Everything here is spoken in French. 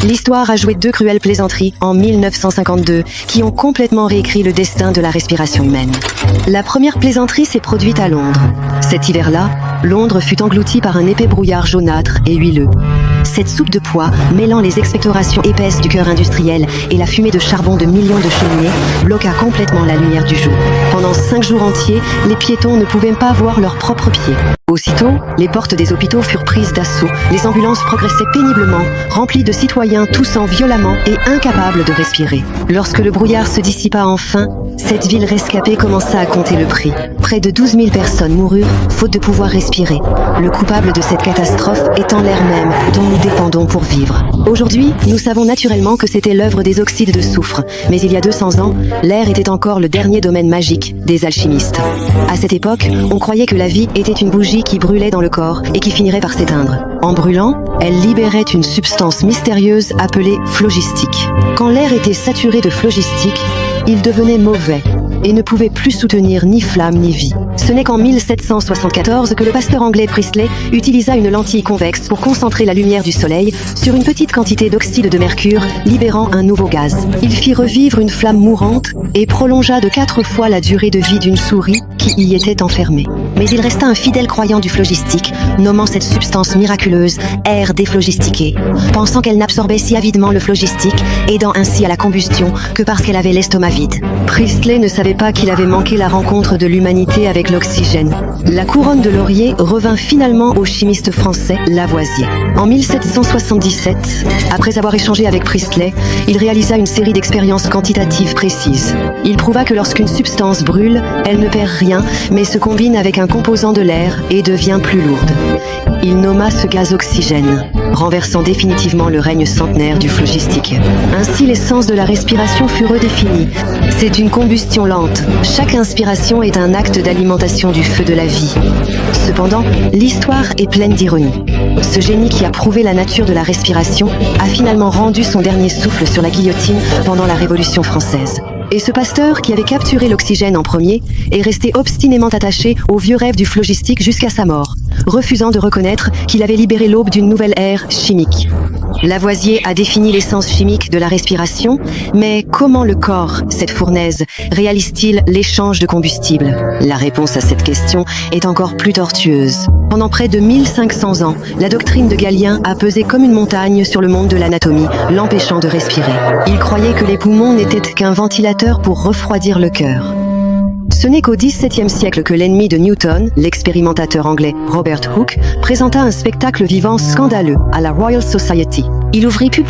L'histoire a joué deux cruelles plaisanteries en 1952 qui ont complètement réécrit le destin de la respiration humaine. La première plaisanterie s'est produite à Londres. Cet hiver-là, Londres fut engloutie par un épais brouillard jaunâtre et huileux. Cette soupe de pois, mêlant les expectorations épaisses du cœur industriel et la fumée de charbon de millions de cheminées, bloqua complètement la lumière du jour. Pendant 5 jours entiers, les piétons ne pouvaient pas voir leurs propres pieds. Aussitôt, les portes des hôpitaux furent prises d'assaut. Les ambulances progressaient péniblement, remplies de citoyens toussant violemment et incapables de respirer. Lorsque le brouillard se dissipa enfin, cette ville rescapée commença à compter le prix. Près de 12 000 personnes moururent, faute de pouvoir respirer. Le coupable de cette catastrophe étant l'air même, dont nous dépendons pour vivre. Aujourd'hui, nous savons naturellement que c'était l'œuvre des oxydes de soufre, mais il y a 200 ans, l'air était encore le dernier domaine magique des alchimistes. À cette époque, on croyait que la vie était une bougie qui brûlait dans le corps et qui finirait par s'éteindre. En brûlant, elle libérait une substance mystérieuse appelée phlogistique. Quand l'air était saturé de phlogistique, il devenait mauvais et ne pouvait plus soutenir ni flamme ni vie. Ce n'est qu'en 1774 que le pasteur anglais Priestley utilisa une lentille convexe pour concentrer la lumière du soleil sur une petite quantité d'oxyde de mercure, libérant un nouveau gaz. Il fit revivre une flamme mourante et prolongea de 4 fois la durée de vie d'une souris qui y était enfermée. Mais il resta un fidèle croyant du phlogistique, nommant cette substance miraculeuse air déphlogistiqué, pensant qu'elle n'absorbait si avidement le phlogistique, aidant ainsi à la combustion que parce qu'elle avait l'estomac vide. Priestley ne savait pas qu'il avait manqué la rencontre de l'humanité avec l'oxygène. La couronne de laurier revint finalement au chimiste français Lavoisier. En 1777, après avoir échangé avec Priestley, il réalisa une série d'expériences quantitatives précises. Il prouva que lorsqu'une substance brûle, elle ne perd rien, mais se combine avec un composant de l'air et devient plus lourde. Il nomma ce gaz oxygène, renversant définitivement le règne centenaire du phlogistique. Ainsi, l'essence de la respiration fut redéfinie. C'est une combustion lente. Chaque inspiration est un acte d'alimentation du feu de la vie. Cependant, l'histoire est pleine d'ironie. Ce génie qui a prouvé la nature de la respiration a finalement rendu son dernier souffle sur la guillotine pendant la Révolution française. Et ce pasteur, qui avait capturé l'oxygène en premier, est resté obstinément attaché au vieux rêve du phlogistique jusqu'à sa mort, refusant de reconnaître qu'il avait libéré l'aube d'une nouvelle ère chimique. Lavoisier a défini l'essence chimique de la respiration, mais comment le corps, cette fournaise, réalise-t-il l'échange de combustible? La réponse à cette question est encore plus tortueuse. Pendant près de 1500 ans, la doctrine de Galien a pesé comme une montagne sur le monde de l'anatomie, l'empêchant de respirer. Il croyait que les poumons n'étaient qu'un ventilateur pour refroidir le cœur. Ce n'est qu'au XVIIe siècle que l'ennemi de Newton, l'expérimentateur anglais Robert Hooke, présenta un spectacle vivant scandaleux à la Royal Society. Il ouvrit publiquement